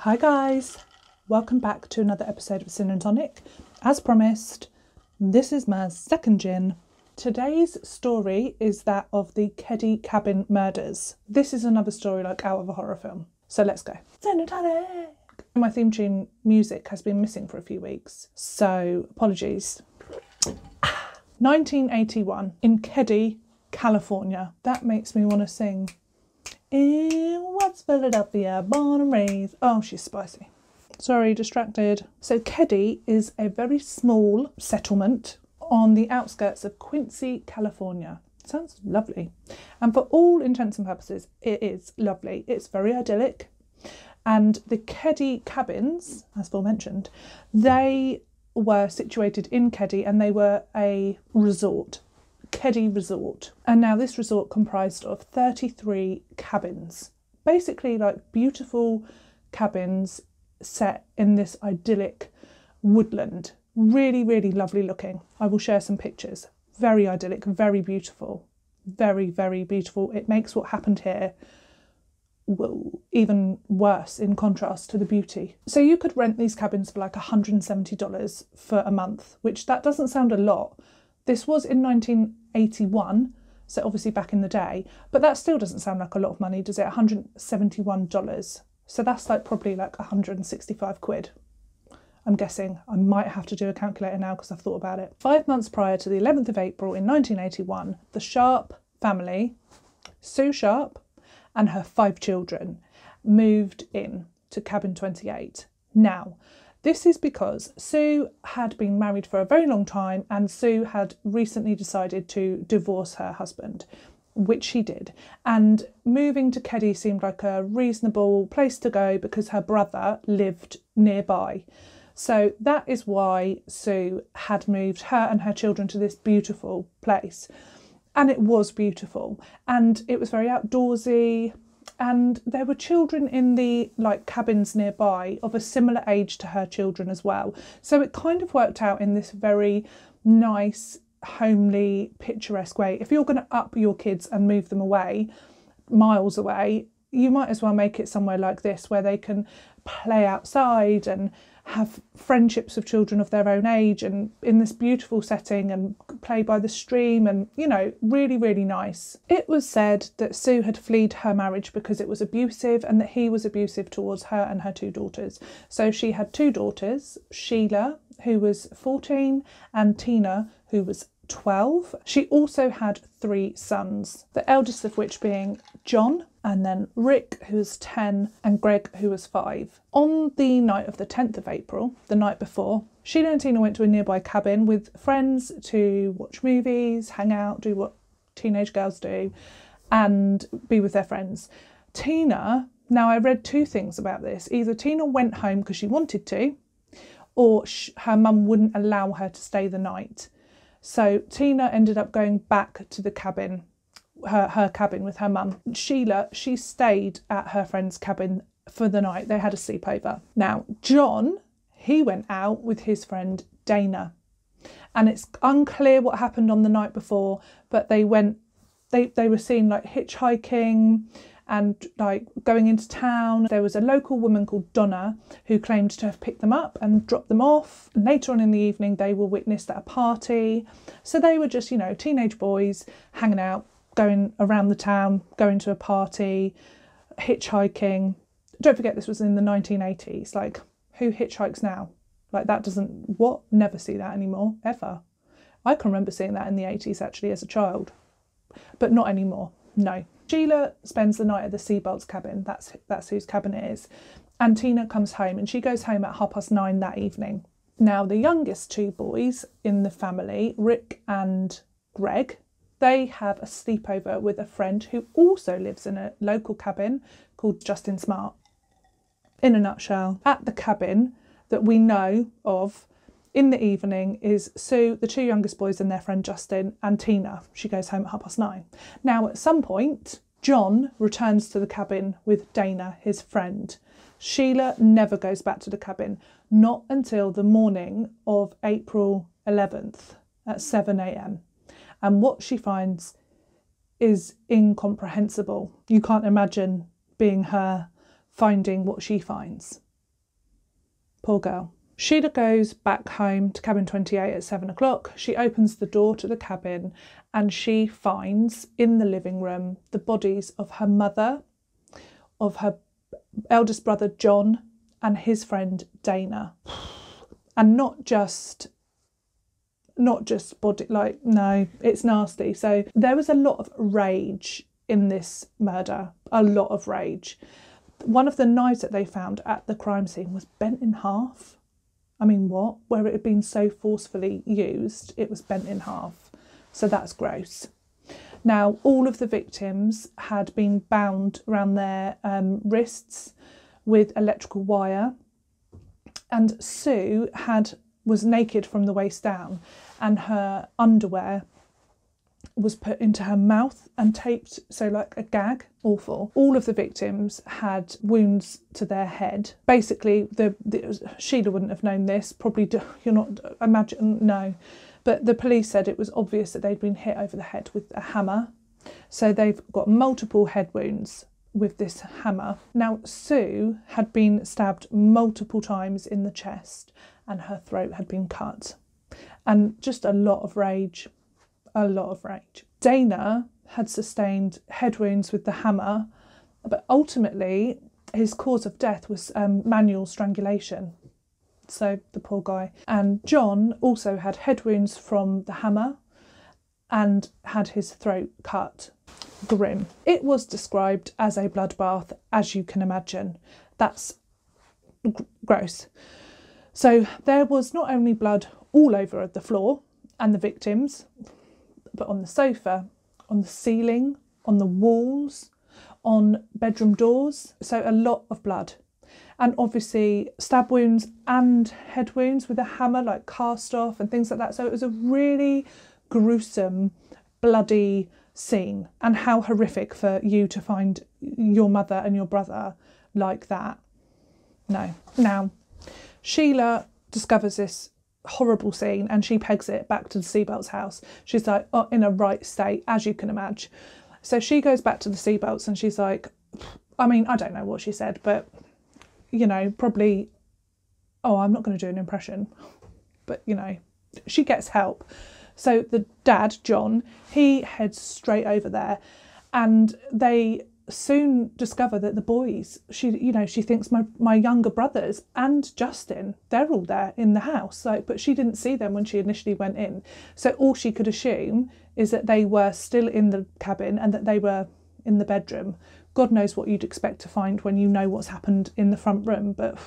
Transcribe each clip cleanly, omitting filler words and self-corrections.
Hi guys, welcome back to another episode of Sin and Tonic. As promised, this is my second gin. Today's story is that of the Keddie Cabin murders. This is another story like out of a horror film. So let's go. Sin and Tonic! My theme tune music has been missing for a few weeks, so apologies. 1981 in Keddie, California. That makes me want to sing in West Philadelphia, born and raised. Oh, she's spicy. Sorry, distracted. So Keddie is a very small settlement on the outskirts of Quincy, California. Sounds lovely. And for all intents and purposes, it is lovely. It's very idyllic. And the Keddie cabins, as aforementioned, they were situated in Keddie and they were a resort. Keddie Resort. And now this resort comprised of 33 cabins. Basically like beautiful cabins set in this idyllic woodland. Really, really lovely looking. I will share some pictures. Very idyllic, very beautiful. Very, very beautiful. It makes what happened here even worse in contrast to the beauty. So you could rent these cabins for like $170 for a month, which that doesn't sound a lot. This was in 1981, so obviously back in the day, but that still doesn't sound like a lot of money, does it? $171. So that's like probably like 165 quid. I'm guessing. I might have to do a calculator now because I've thought about it. 5 months prior to the 11th of April in 1981, the Sharp family, Sue Sharp and her 5 children, moved in to cabin 28. Now, this is because Sue had been married for a very long time and Sue had recently decided to divorce her husband, which she did. And moving to Keddie seemed like a reasonable place to go because her brother lived nearby. So that is why Sue had moved her and her children to this beautiful place. And it was beautiful. And it was very outdoorsy. And there were children in the cabins nearby of a similar age to her children as well. So it kind of worked out in this very nice, homely, picturesque way. If you're going to up your kids and move them away, miles away, you might as well make it somewhere like this where they can play outside and have friendships with children of their own age and in this beautiful setting and play by the stream and, you know, really, really nice. It was said that Sue had fled her marriage because it was abusive and that he was abusive towards her and her 2 daughters. So she had 2 daughters, Sheila, who was 14, and Tina, who was 12. She also had 3 sons, the eldest of which being John, and then Rick, who was 10, and Greg, who was 5. On the night of the 10th of April, the night before, Sheila and Tina went to a nearby cabin with friends to watch movies, hang out, do what teenage girls do, and be with their friends. Tina, now I read 2 things about this. Either Tina went home because she wanted to, or her mum wouldn't allow her to stay the night. So Tina ended up going back to the cabin, her cabin with her mum. Sheila, she stayed at her friend's cabin for the night. They had a sleepover. Now, John, he went out with his friend Dana. And it's unclear what happened on the night before, but they were seen like hitchhiking and like going into town. There was a local woman called Donna who claimed to have picked them up and dropped them off. And later on in the evening, they were witnessed at a party. So they were just, you know, teenage boys hanging out, going around the town, going to a party, hitchhiking. Don't forget this was in the 1980s. Like, who hitchhikes now? Like, that doesn't... Never see that anymore, ever. I can remember seeing that in the 80s, actually, as a child. But not anymore, no. Sheila spends the night at the Seabolds cabin. That's whose cabin it is. And Tina comes home, and she goes home at 9:30 that evening. Now, the youngest 2 boys in the family, Rick and Greg, they have a sleepover with a friend who also lives in a local cabin called Justin Smart. In a nutshell, at the cabin that we know of in the evening is Sue, the 2 youngest boys and their friend Justin, and Tina. She goes home at 9:30. Now, at some point, John returns to the cabin with Dana, his friend. Sheila never goes back to the cabin, not until the morning of April 11th at 7 a.m. And what she finds is incomprehensible. You can't imagine being her finding what she finds. Poor girl. Sheila goes back home to cabin 28 at 7 o'clock. She opens the door to the cabin and she finds in the living room the bodies of her mother, of her eldest brother John, and his friend Dana. And not just body, like, no, it's nasty. So there was a lot of rage in this murder, a lot of rage. One of the knives that they found at the crime scene was bent in half. I mean, what? Where it had been so forcefully used, it was bent in half. So that's gross. Now, all of the victims had been bound around their wrists with electrical wire, and Sue was naked from the waist down, and her underwear was put into her mouth and taped, so like a gag. Awful. All of the victims had wounds to their head. Basically, Sheila wouldn't have known this. Probably, you're not, imagine, no. But the police said it was obvious that they'd been hit over the head with a hammer. So they've got multiple head wounds with this hammer. Now, Sue had been stabbed multiple times in the chest and her throat had been cut. And just a lot of rage. A lot of rage. Dana had sustained head wounds with the hammer, but ultimately his cause of death was manual strangulation. So the poor guy. And John also had head wounds from the hammer and had his throat cut. Grim. It was described as a bloodbath, as you can imagine. That's gross. So there was not only blood all over the floor and the victims, but on the sofa, on the ceiling, on the walls, on bedroom doors. So a lot of blood. And obviously stab wounds and head wounds with a hammer, like cast off and things like that. So it was a really gruesome, bloody scene. And how horrific for you to find your mother and your brother like that. No. Now, Sheila discovers this horrible scene and she pegs it back to the Seabelts' house. She's like, oh, in a right state, as you can imagine. So she goes back to the Seabelts and she's like, I mean, I don't know what she said, but, you know, probably, oh, I'm not going to do an impression, but, you know, she gets help. So the dad, John, he heads straight over there and they soon discover that the boys, she thinks my younger brothers and Justin, they're all there in the house, like, but she didn't see them when she initially went in. So all she could assume is that they were still in the cabin and that they were in the bedroom. God knows what you'd expect to find when you know what's happened in the front room. But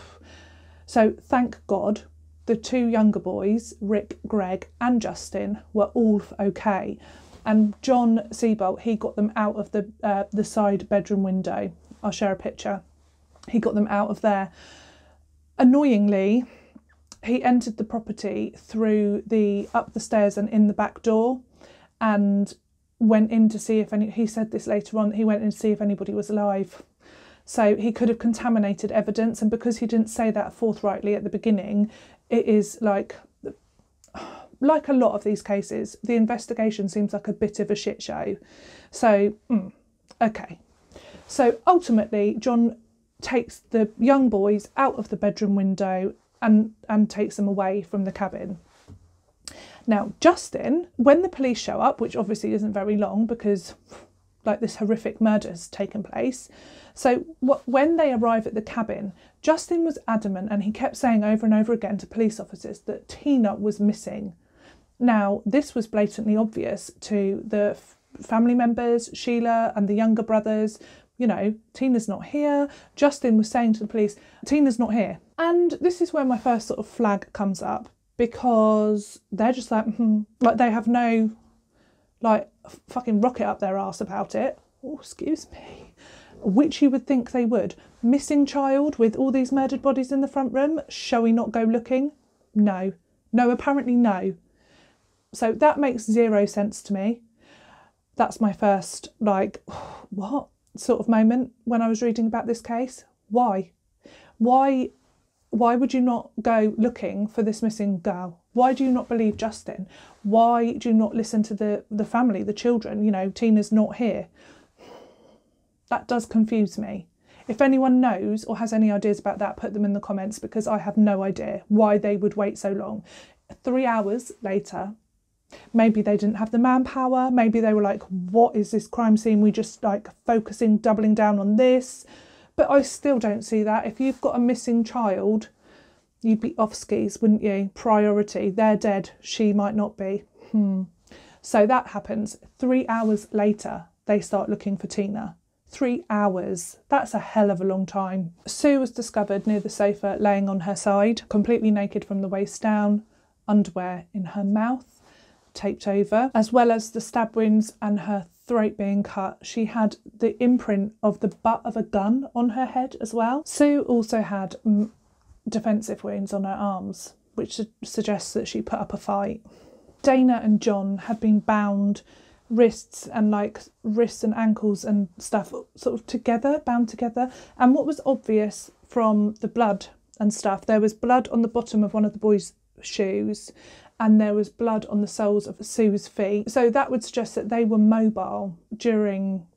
so thank God the two younger boys, Rick, Greg and Justin, were all okay. And John Seabelt, he got them out of the side bedroom window. I'll share a picture. He got them out of there. Annoyingly, he entered the property through up the stairs and in the back door, and went in to see if he said this later on, he went in to see if anybody was alive. So he could have contaminated evidence, and because he didn't say that forthrightly at the beginning, it is like a lot of these cases, the investigation seems like a bit of a shit show. So, okay. So ultimately, John takes the young boys out of the bedroom window and takes them away from the cabin. Now, Justin, when the police show up, which obviously isn't very long because like this horrific murder has taken place. So when they arrive at the cabin, Justin was adamant and he kept saying over and over again to police officers that Tina was missing. Now, this was blatantly obvious to the family members, Sheila and the younger brothers. You know, Tina's not here. Justin was saying to the police, Tina's not here. And this is where my first sort of flag comes up, because they're just like, like they have no, like, fucking rocket up their arse about it. Oh, excuse me. Which you would think they would. Missing child with all these murdered bodies in the front room. Shall we not go looking? No. No, apparently no. So that makes zero sense to me. That's my first, like, what sort of moment when I was reading about this case. Why? Why would you not go looking for this missing girl? Why do you not believe Justin? Why do you not listen to the family, the children? You know, Tina's not here. That does confuse me. If anyone knows or has any ideas about that, put them in the comments, because I have no idea why they would wait so long. 3 hours later, maybe they didn't have the manpower, maybe they were like, what is this crime scene? We just like focusing, doubling down on this. But I still don't see that. If you've got a missing child, you'd be off skis, wouldn't you? Priority, they're dead, she might not be. So that happens. 3 hours later, they start looking for Tina. 3 hours. That's a hell of a long time. Sue was discovered near the sofa, laying on her side, completely naked from the waist down, underwear in her mouth, taped over, as well as the stab wounds and her throat being cut. She had the imprint of the butt of a gun on her head as well. Sue also had defensive wounds on her arms, which suggests that she put up a fight. Dana and John had been bound wrists and ankles and stuff sort of together, bound together. And what was obvious from the blood and stuff, there was blood on the bottom of one of the boys' shoes and there was blood on the soles of Sue's feet. So that would suggest that they were mobile during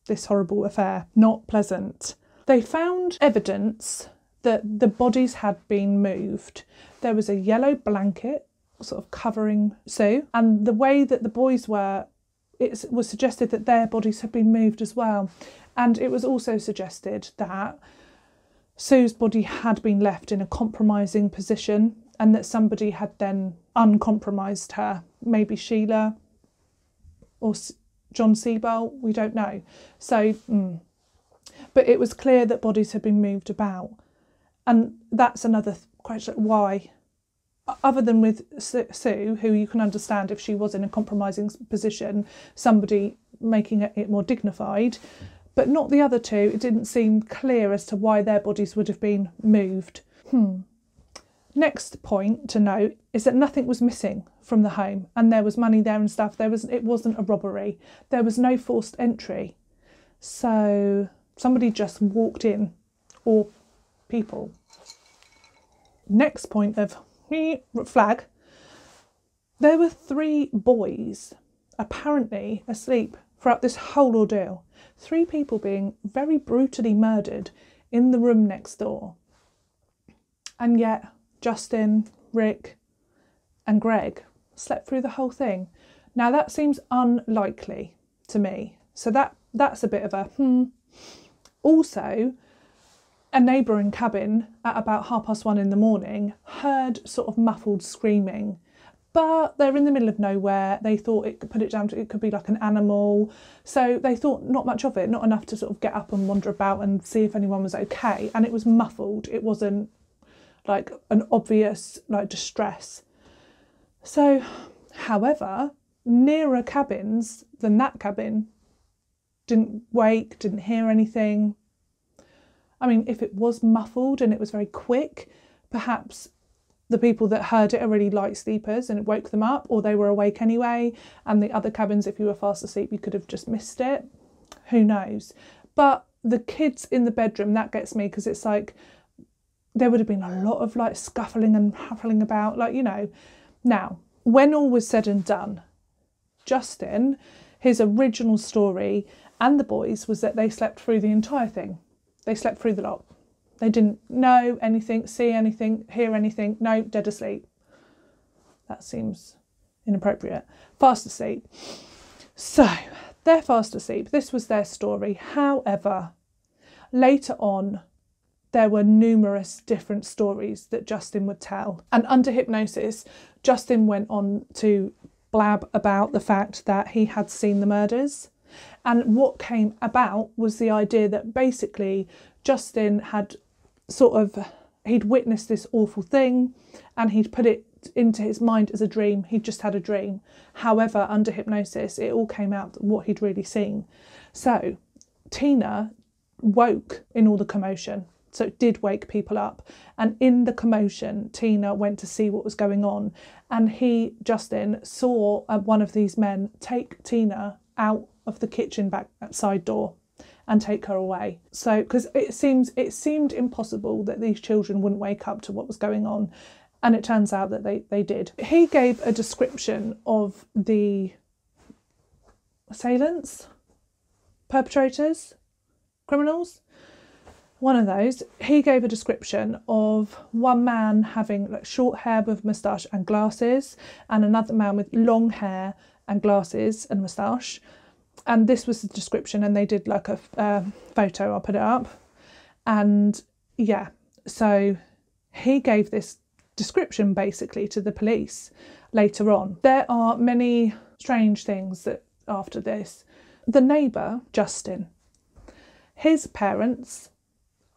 this horrible affair. Not pleasant. They found evidence that the bodies had been moved. There was a yellow blanket sort of covering Sue, and the way that the boys were, it was suggested that their bodies had been moved as well. And it was also suggested that Sue's body had been left in a compromising position and that somebody had then uncompromised her. Maybe Sheila or John Seabolt, we don't know. So, but it was clear that bodies had been moved about. And that's another question, why? Other than with Sue, who you can understand if she was in a compromising position, somebody making it more dignified, but not the other two. It didn't seem clear as to why their bodies would have been moved. Next point to note is that nothing was missing from the home, and there was money there and stuff. It wasn't a robbery. There was no forced entry. So somebody just walked in, or people. Next point of flag. There were 3 boys apparently asleep throughout this whole ordeal. 3 people being very brutally murdered in the room next door. And yet Justin, Rick and Greg slept through the whole thing. Now that seems unlikely to me. So that's a bit of a Also, a neighbouring cabin at about 1:30 in the morning heard sort of muffled screaming, but they're in the middle of nowhere. They thought it could be like an animal. So they thought not much of it, not enough to sort of get up and wander about and see if anyone was okay. And it was muffled. It wasn't like an obvious like distress. So, however, nearer cabins than that cabin didn't wake, didn't hear anything. I mean, if it was muffled and it was very quick, perhaps the people that heard it are really light sleepers and it woke them up, or they were awake anyway, and the other cabins, if you were fast asleep, you could have just missed it. Who knows? But the kids in the bedroom, that gets me, because it's like there would have been a lot of like scuffling and huffling about, like, you know. Now, when all was said and done, Justin, his original story and the boys was that they slept through the entire thing. They slept through the lot. They didn't know anything, see anything, hear anything. No, dead asleep. That seems inappropriate. Fast asleep. So, they're fast asleep. This was their story. However, later on, there were numerous different stories that Justin would tell. And under hypnosis, Justin went on to blab about the fact that he had seen the murders. And what came about was the idea that basically Justin had he'd witnessed this awful thing and he'd put it into his mind as a dream. He'd just had a dream. However, under hypnosis, it all came out what he'd really seen. So Tina woke in all the commotion. So it did wake people up. And in the commotion, Tina went to see what was going on. And Justin, saw one of these men take Tina out of the kitchen back side door and take her away. So, because it seemed impossible that these children wouldn't wake up to what was going on. And it turns out that they did. He gave a description of the assailants, perpetrators, criminals. One of those, he gave a description of one man having like short hair with moustache and glasses, and another man with long hair and glasses and moustache. And this was the description, and they did like a photo, I'll put it up. And yeah, so he gave this description basically to the police later on. There are many strange things that after this. The neighbour, Justin, his parents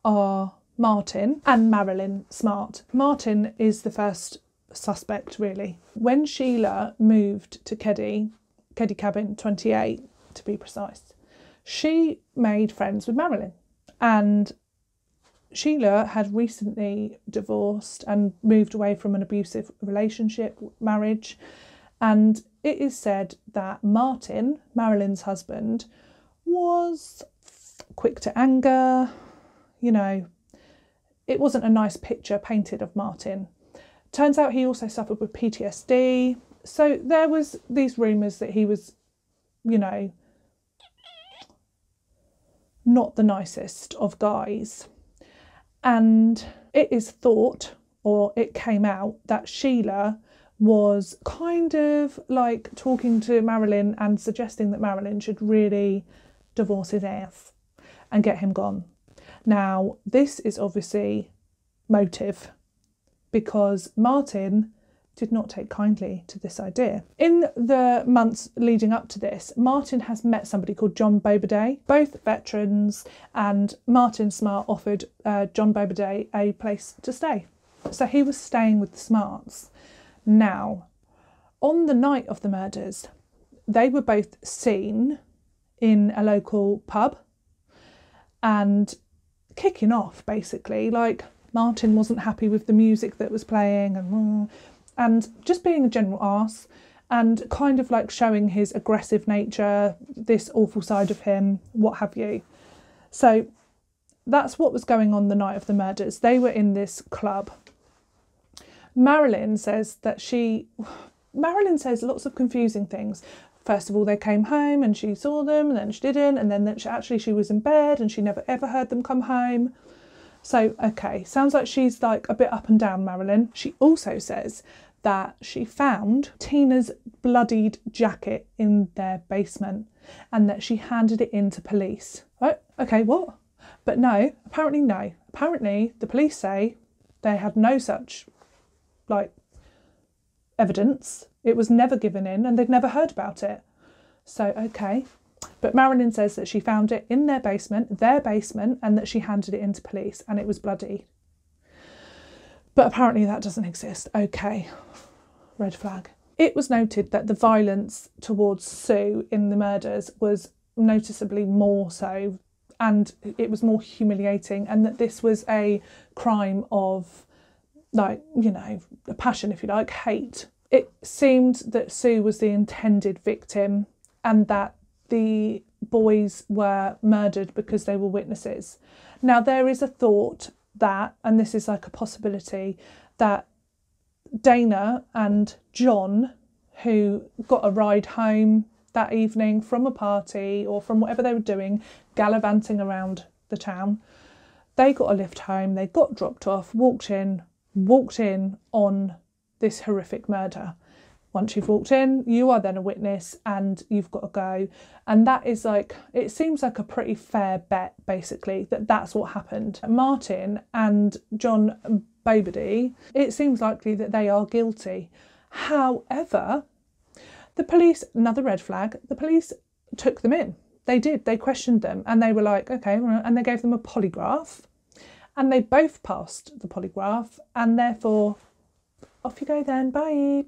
are Martin and Marilyn Smart. Martin is the first suspect, really. When Sheila moved to Keddie Cabin 28 to be precise, she made friends with Marilyn, and Sheila had recently divorced and moved away from an abusive relationship, marriage, and it is said that Martin, Marilyn's husband, was quick to anger. You know, it wasn't a nice picture painted of Martin. Turns out he also suffered with PTSD. So there was these rumours that he was, you know, not the nicest of guys. And it is thought, or it came out, that Sheila was kind of like talking to Marilyn and suggesting that Marilyn should really divorce his ass and get him gone. Now, this is obviously motive, because Martin did not take kindly to this idea. In the months leading up to this, Martin has met somebody called John Boberday, both veterans, and Martin Smart offered John Boberday a place to stay. So he was staying with the Smarts. Now, on the night of the murders, they were both seen in a local pub and kicking off, basically. Like, Martin wasn't happy with the music that was playing and just being a general arse and kind of like showing his aggressive nature, this awful side of him, what have you. So that's what was going on the night of the murders. They were in this club. Marilyn says lots of confusing things. First of all, they came home and she saw them, and then she didn't, and then she was in bed and she never ever heard them come home. So, okay, sounds like she's like a bit up and down, Marilyn. She also says that she found Tina's bloodied jacket in their basement and that she handed it in to police. Oh, okay, what? But no. Apparently, the police say they had no such, like, evidence. It was never given in and they'd never heard about it. So, okay. But Marilyn says that she found it in their basement, and that she handed it in to police and it was bloody. But apparently that doesn't exist. Okay, red flag. It was noted that the violence towards Sue in the murders was noticeably more so, and it was more humiliating, and that this was a crime of, like, you know, a passion, if you like, hate. It seemed that Sue was the intended victim and that the boys were murdered because they were witnesses. Now, there is a thought that, and this is like a possibility, that Dana and John, who got a ride home that evening from a party or from whatever they were doing, gallivanting around the town, they got a lift home, they got dropped off, walked in on this horrific murder. Once you've walked in, you are then a witness and you've got to go. And that is like, it seems like a pretty fair bet, basically, that that's what happened. Martin and John Boberday, it seems likely that they are guilty. However, the police, another red flag, the police took them in. They did, they questioned them and they were like, okay, and they gave them a polygraph and they both passed the polygraph and therefore, off you go then, bye.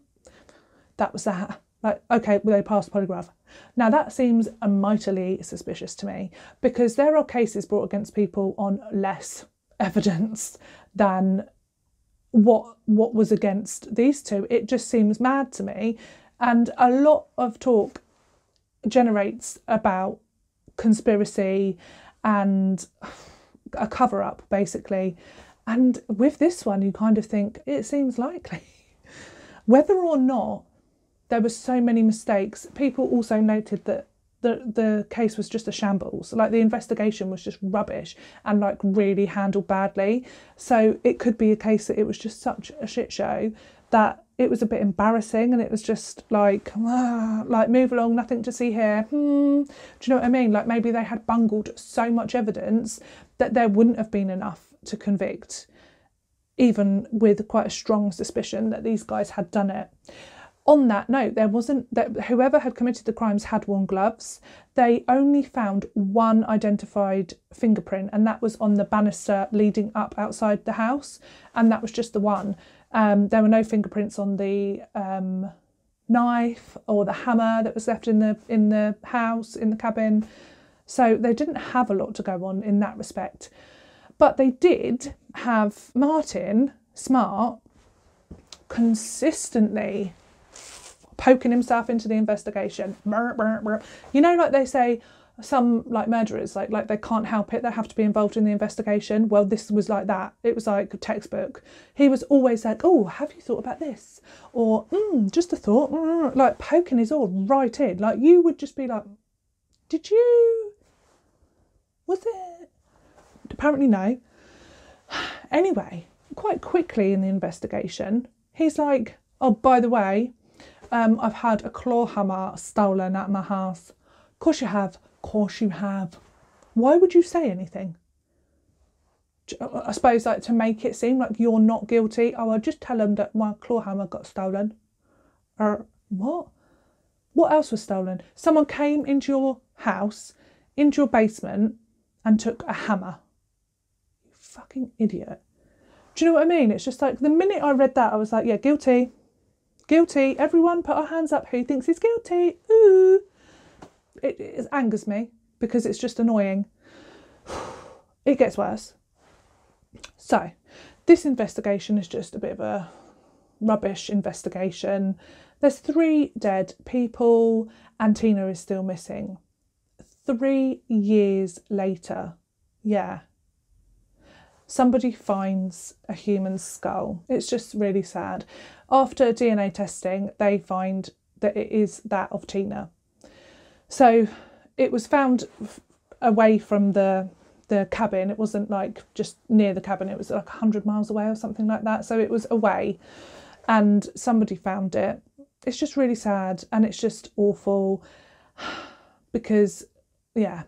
That was that. Like, okay, well, they passed the polygraph. Now, that seems mightily suspicious to me because there are cases brought against people on less evidence than what was against these two. It just seems mad to me. And a lot of talk generates about conspiracy and a cover-up, basically. And with this one, you kind of think it seems likely. Whether or not there were so many mistakes, people also noted that the case was just a shambles. Like, the investigation was just rubbish and like really handled badly. So it could be a case that it was just such a shit show that it was a bit embarrassing, and it was just like move along, nothing to see here. Do you know what I mean? Like, maybe they had bungled so much evidence that there wouldn't have been enough to convict, even with quite a strong suspicion that these guys had done it. On that note, there wasn't that whoever had committed the crimes had worn gloves. They only found one identified fingerprint, and that was on the banister leading up outside the house, and that was just the one. There were no fingerprints on the knife or the hammer that was left in the house, in the cabin. So they didn't have a lot to go on in that respect. But they did have Martin Smart consistently poking himself into the investigation. You know, like they say, some like murderers, like they can't help it, they have to be involved in the investigation. Well, this was like that. It was like a textbook. He was always like, oh, have you thought about this? Or just a thought, like poking his oar right in. Like, you would just be like, did you? Was it? Apparently no. Anyway, quite quickly in the investigation, he's like, oh, by the way, I've had a claw hammer stolen at my house. Course you have. Course you have. Why would you say anything? I suppose, like, to make it seem like you're not guilty. Oh, I'll just tell them that my claw hammer got stolen. Or what? What else was stolen? Someone came into your house, into your basement, and took a hammer. You fucking idiot. Do you know what I mean? It's just like, the minute I read that, I was like, yeah, guilty. Guilty. Everyone put our hands up who thinks he's guilty. Ooh. It angers me because it's just annoying. It gets worse. So, this investigation is just a bit of a rubbish investigation. There's 3 dead people and Tina is still missing. 3 years later. Yeah. Somebody finds a human skull. It's just really sad. After DNA testing, they find that it is that of Tina. So it was found away from the cabin. It wasn't like just near the cabin. It was like 100 miles away or something like that. So it was away and somebody found it. It's just really sad and it's just awful because, yeah,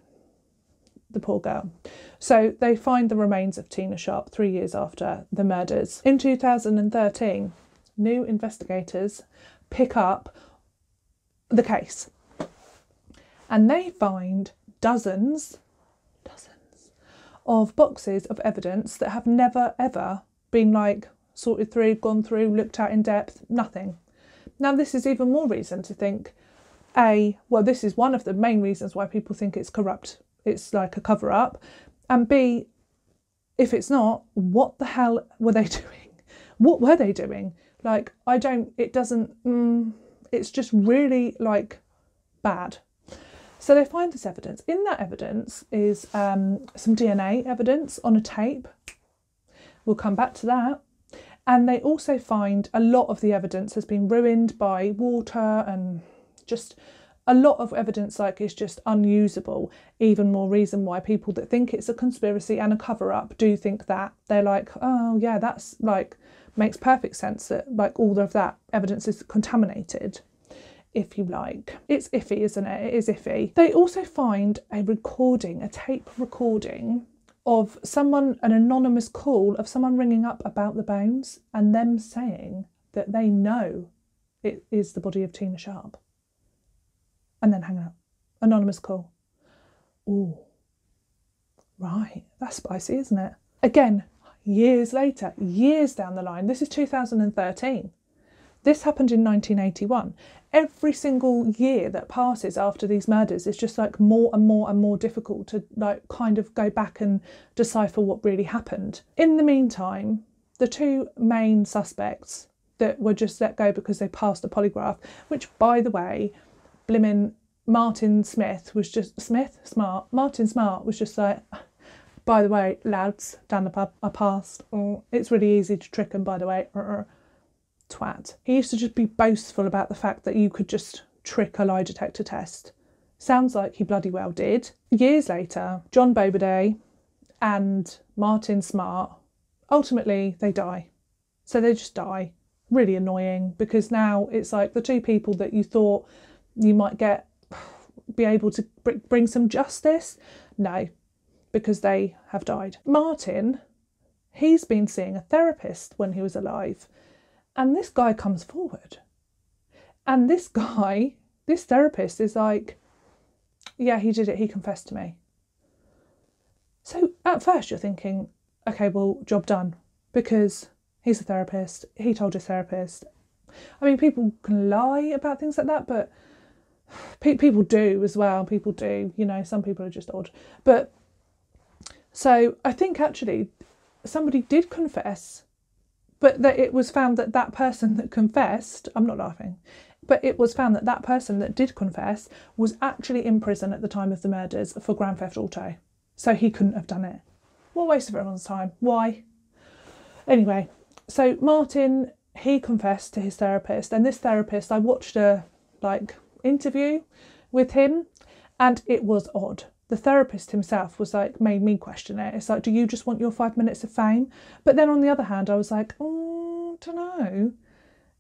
the poor girl. So they find the remains of Tina Sharp 3 years after the murders. In 2013, new investigators pick up the case. And they find dozens of boxes of evidence that have never, ever been like sorted through, gone through, looked at in depth, nothing. Now, this is even more reason to think, well, this is one of the main reasons why people think it's corrupt. It's like a cover up. And B, if it's not, what the hell were they doing? What were they doing? Like, it's just really like bad. So they find this evidence. In that evidence is some DNA evidence on a tape. We'll come back to that. And they also find a lot of the evidence has been ruined by water and just a lot of evidence like is just unusable. Even more reason why people that think it's a conspiracy and a cover-up do think that. They're like, oh yeah, that's like, makes perfect sense that like all of that evidence is contaminated. If you like. It's iffy, isn't it? It is iffy. They also find a tape recording of an anonymous call of someone ringing up about the bones and them saying that they know it is the body of Tina Sharp. And then hanging up. Anonymous call. Ooh. Right. That's spicy, isn't it? Again, years later, years down the line. This is 2013. This happened in 1981. Every single year that passes after these murders is just like more and more and more difficult to like kind of go back and decipher what really happened. In the meantime, the 2 main suspects that were just let go because they passed a polygraph, which, by the way, Martin Smart was just like, by the way, lads, down the pub, I passed. It's really easy to trick them, by the way. Twat. He used to just be boastful about the fact that you could just trick a lie detector test. Sounds like he bloody well did. Years later, John Boberday and Martin Smart, ultimately they die. So they just die. Really annoying, because now it's like the two people that you thought you might be able to bring some justice. No, because they have died. Martin, he's been seeing a therapist when he was alive, and this guy comes forward. And this therapist is like, yeah, he did it, he confessed to me. So at first you're thinking, okay, well, job done, because he's a therapist, he told his therapist. I mean, people can lie about things like that, but people do as well. People do, some people are just odd. But so I think actually somebody did confess, but that it was found that that person that confessed, I'm not laughing, but it was found that that person that did confess was actually in prison at the time of the murders for Grand Theft Auto. So he couldn't have done it. What a waste of everyone's time. Why? Anyway, so Martin, he confessed to his therapist, and this therapist, I watched a interview with him, and it was odd. The therapist himself was made me question it. It's like, do you just want your 5 minutes of fame? But then on the other hand, I was like, don't know.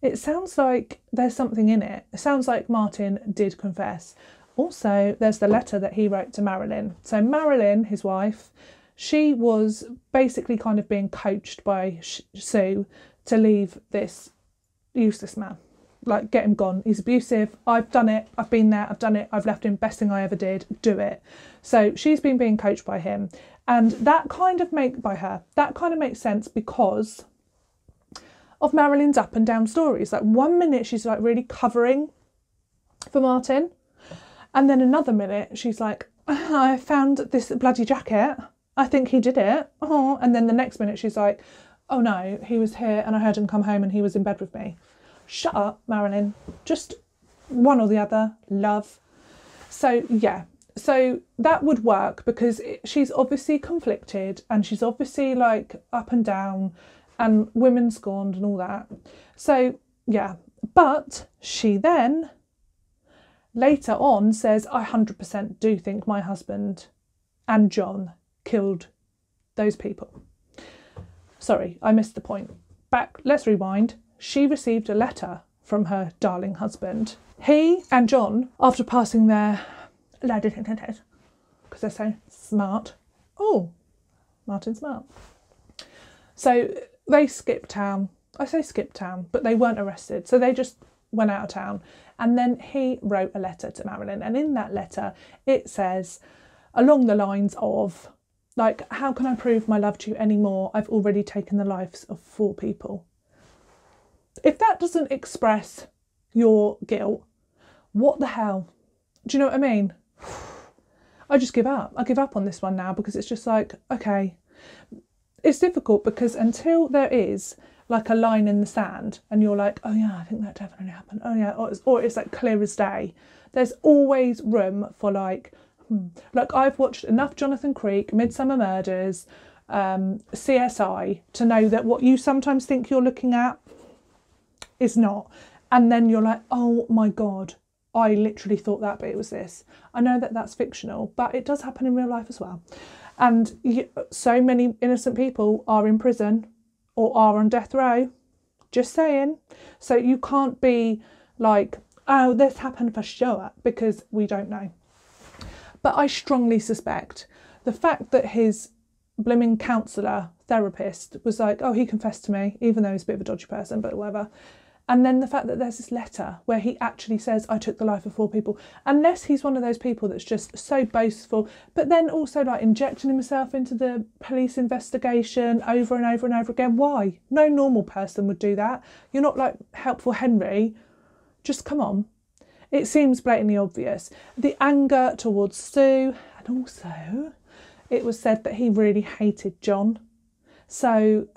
It sounds like there's something in it. It sounds like Martin did confess. Also, there's the letter that he wrote to Marilyn. So Marilyn, his wife, she was basically kind of being coached by Sue to leave this useless man. Get him gone. He's abusive. I've done it. I've been there. I've done it. I've left him. Best thing I ever did. Do it. So she's been being coached by him. And that kind of makes sense because of Marilyn's up and down stories. 1 minute she's really covering for Martin. And then another minute she's like, I found this bloody jacket. I think he did it. Oh. And then the next minute she's like, oh no, he was here and I heard him come home and he was in bed with me. Shut up, Marilyn. Just one or the other. Love. So, yeah. So that would work because she's obviously conflicted and she's obviously up and down and women scorned and all that. So, yeah. But she then later on says, I 100% do think my husband and John killed those people. Sorry, I missed the point. Let's rewind. She received a letter from her darling husband. He and John, after passing their lie detector test, because they're so smart. Oh, Martin Smart. So they skipped town. I say skipped town, but they weren't arrested. So they just went out of town. And then he wrote a letter to Marilyn. And in that letter, it says along the lines of, how can I prove my love to you anymore? I've already taken the lives of 4 people. If that doesn't express your guilt, what the hell? Do you know what I mean? I just give up. I give up on this one now because it's just okay. It's difficult because until there is a line in the sand and you're oh yeah, I think that definitely happened. Oh yeah, or it's clear as day. There's always room for I've watched enough Jonathan Creek, Midsummer Murders, CSI to know that what you sometimes think you're looking at is not. And then you're oh my God, I literally thought that, but it was this. I know that that's fictional, but it does happen in real life as well. And so many innocent people are in prison or are on death row. Just saying. So you can't be oh, this happened for sure, because we don't know. But I strongly suspect the fact that his blimming counsellor, therapist, was oh, he confessed to me, even though he's a bit of a dodgy person, but whatever. And then the fact that there's this letter where he actually says, I took the life of 4 people. Unless he's one of those people that's just so boastful, but then also injecting himself into the police investigation over and over and over again. Why? No normal person would do that. You're not Helpful Henry. Just come on. It seems blatantly obvious. The anger towards Sue, and also it was said that he really hated John. So,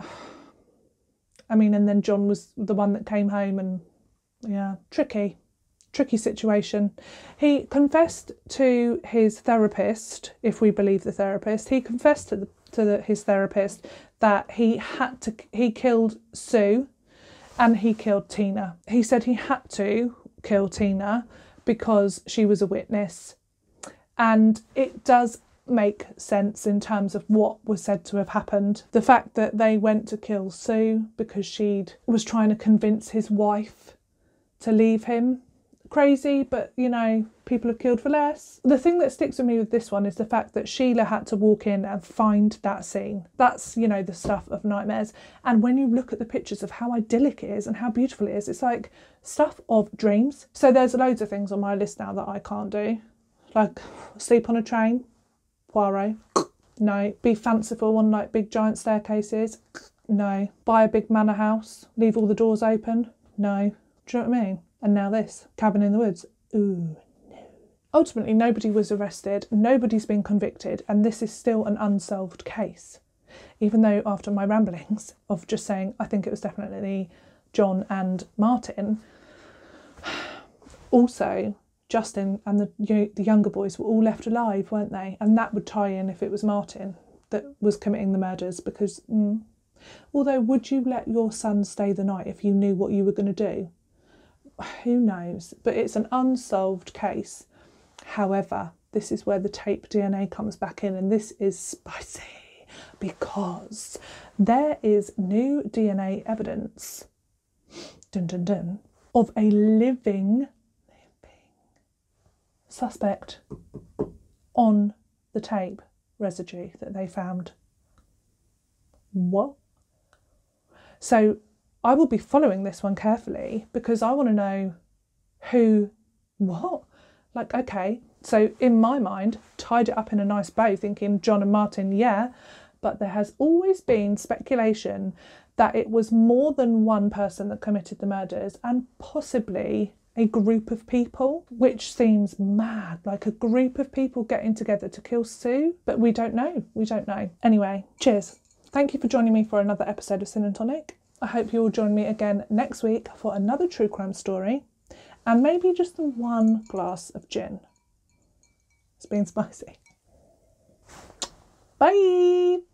and then John was the one that came home and, yeah, tricky situation. He confessed to his therapist, if we believe the therapist. He confessed to his therapist that he killed Sue and he killed Tina. He said he had to kill Tina because she was a witness And it does make sense in terms of what was said to have happened. The fact that they went to kill Sue because she was trying to convince his wife to leave him. Crazy, but you know, people have killed for less. The thing that sticks with me with this one is the fact that Sheila had to walk in and find that scene. That's, you know, the stuff of nightmares. And when you look at the pictures of how idyllic it is and how beautiful it is, it's like stuff of dreams. So there's loads of things on my list now that I can't do. Like sleep on a train, Poirot, no. Be fanciful on like big giant staircases, no. Buy a big manor house, leave all the doors open, no. Do you know what I mean? And now this, cabin in the woods, ooh, no. Ultimately, nobody was arrested, nobody's been convicted, and this is still an unsolved case. Even though after my ramblings of just saying, I think it was definitely John and Martin, also Justin and the younger boys were all left alive, weren't they? And that would tie in if it was Martin that was committing the murders, because although would you let your son stay the night if you knew what you were going to do? Who knows? But it's an unsolved case. However, this is where the tape DNA comes back in, and this is spicy because there is new DNA evidence, dun dun dun, of a living suspect on the tape residue that they found. What? So I will be following this one carefully because I want to know who, what? Like, okay, so in my mind, tied it up in a nice bow thinking John and Martin, yeah, but there has always been speculation that it was more than one person that committed the murders and possibly a group of people, which seems mad, like a group of people getting together to kill Sue, but we don't know. Anyway, cheers. Thank you for joining me for another episode of Sin and Tonic. I hope you will join me again next week for another true crime story and maybe just the one glass of gin. It's been spicy. Bye!